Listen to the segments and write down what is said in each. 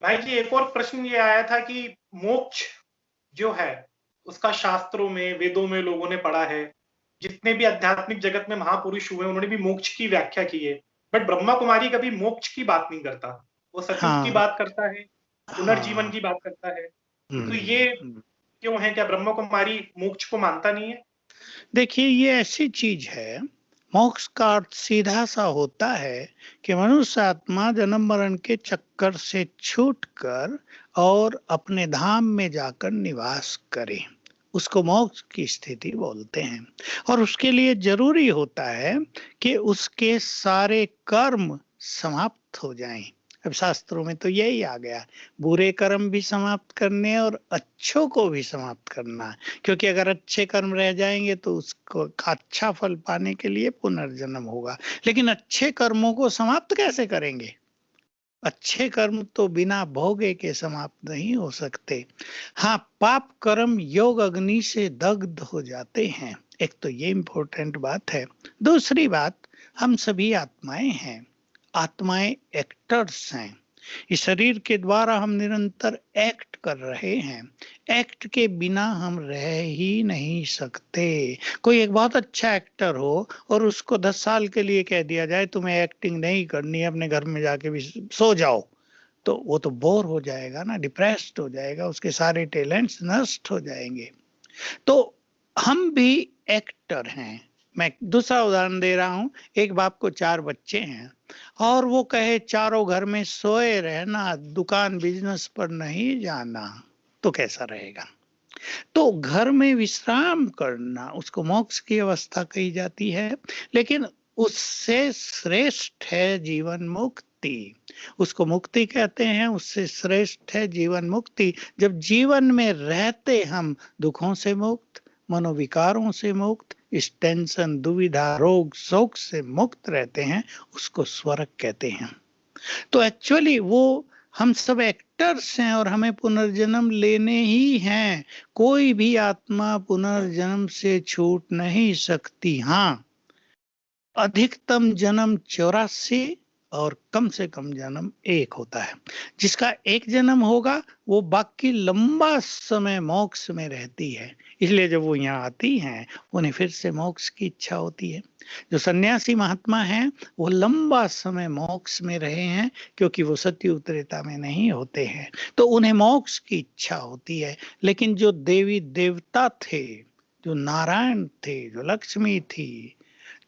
भाई जी एक और प्रश्न ये आया था कि मोक्ष जो है उसका शास्त्रों में, वेदों में लोगों ने पढ़ा है। जितने भी आध्यात्मिक जगत में महापुरुष हुए उन्होंने भी मोक्ष की व्याख्या की है। बट ब्रह्मा कुमारी कभी मोक्ष की बात नहीं करता। वो सतयुग की हाँ बात करता है, पुनर्जीवन हाँ। की बात करता है। तो ये हम्म। क्यों है? क्या ब्रह्मा कुमारी मोक्ष को मानता नहीं है? देखिए, ये ऐसी चीज है, मोक्ष का अर्थ सीधा सा होता है कि मनुष्य आत्मा जन्म मरण के चक्कर से छूटकर और अपने धाम में जाकर निवास करे, उसको मोक्ष की स्थिति बोलते हैं। और उसके लिए जरूरी होता है कि उसके सारे कर्म समाप्त हो जाएं। अब शास्त्रों में तो यही आ गया, बुरे कर्म भी समाप्त करने और अच्छों को भी समाप्त करना। क्योंकि अगर अच्छे कर्म रह जाएंगे तो उसको अच्छा फल पाने के लिए पुनर्जन्म होगा। लेकिन अच्छे कर्मों को समाप्त कैसे करेंगे? अच्छे कर्म तो बिना भोगे के समाप्त नहीं हो सकते। हाँ, पाप कर्म योग अग्नि से दग्ध हो जाते हैं। एक तो ये इंपॉर्टेंट बात है। दूसरी बात, हम सभी आत्माएं हैं। आत्माएं एक्टर्स हैं। इस शरीर के द्वारा हम निरंतर एक्ट कर रहे हैं। एक्ट के बिना हम रह ही नहीं सकते। कोई एक बहुत अच्छा एक्टर हो और उसको 10 साल के लिए कह दिया जाए तुम्हें एक्टिंग नहीं करनी है, अपने घर में जाके भी सो जाओ, तो वो तो बोर हो जाएगा ना, डिप्रेस्ड हो जाएगा, उसके सारे टैलेंट्स नष्ट हो जाएंगे। तो हम भी एक्टर हैं। मैं दूसरा उदाहरण दे रहा हूं। एक बाप को 4 बच्चे हैं और वो कहे चारों घर में सोए रहना, दुकान बिजनेस पर नहीं जाना, तो कैसा रहेगा? तो घर में विश्राम करना, उसको मोक्ष की अवस्था कही जाती है। लेकिन उससे श्रेष्ठ है जीवन मुक्ति। उसको मुक्ति कहते हैं, उससे श्रेष्ठ है जीवन मुक्ति। जब जीवन में रहते हम दुखों से मुक्त, मनोविकारों से मुक्त, इस टेंशन, दुविधा, रोग, शोक से मुक्त रहते हैं, उसको स्वर्ग कहते हैं। तो एक्चुअली वो, हम सब एक्टर्स हैं और हमें पुनर्जन्म लेने ही हैं। कोई भी आत्मा पुनर्जन्म से छूट नहीं सकती। हाँ, अधिकतम जन्म 84 और कम से कम जन्म 1 होता है। जिसका एक जन्म होगा वो बाकी लंबा समय मोक्ष में रहती है। इसलिए जब वो यहाँ आती हैं उन्हें फिर से मोक्ष की इच्छा होती है। जो सन्यासी महात्मा हैं वो लंबा समय मोक्ष में रहे हैं, क्योंकि वो सत्युग त्रेता में नहीं होते हैं, तो उन्हें मोक्ष की इच्छा होती है। लेकिन जो देवी देवता थे, जो नारायण थे, जो लक्ष्मी थी,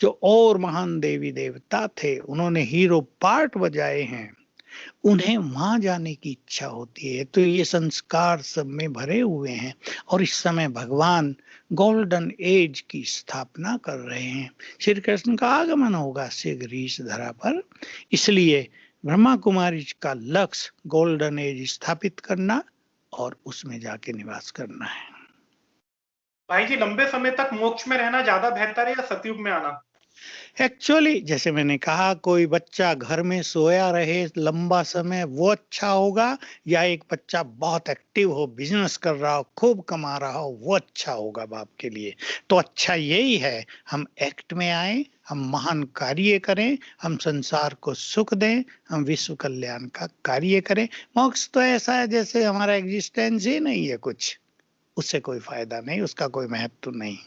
जो और महान देवी देवता थे, उन्होंने हीरो पार्ट बजाए हैं, उन्हें वहां जाने की इच्छा होती है। तो ये संस्कार सब में भरे हुए हैं और इस समय भगवान गोल्डन एज की स्थापना कर रहे हैं। श्री कृष्ण का आगमन होगा शीघ्र ही इस धरा पर। इसलिए ब्रह्मा कुमारी का लक्ष्य गोल्डन एज स्थापित करना और उसमें जाके निवास करना है। भाई जी लंबे समय तक मोक्ष में रहना ज्यादा बेहतर है या सतयुग में आना? एक्चुअली जैसे मैंने कहा, कोई बच्चा घर में सोया रहे लंबा समय, वो अच्छा होगा, या एक बच्चा बहुत एक्टिव हो, बिजनेस कर रहा हो, खूब कमा रहा हो, वो अच्छा होगा बाप के लिए। तो अच्छा यही है, हम एक्ट में आए, हम महान कार्य करें, हम संसार को सुख दें, हम विश्व कल्याण का कार्य करें। मोक्ष तो ऐसा है जैसे हमारा एग्जिस्टेंस ही नहीं है कुछ, उससे कोई फायदा नहीं, उसका कोई महत्व नहीं।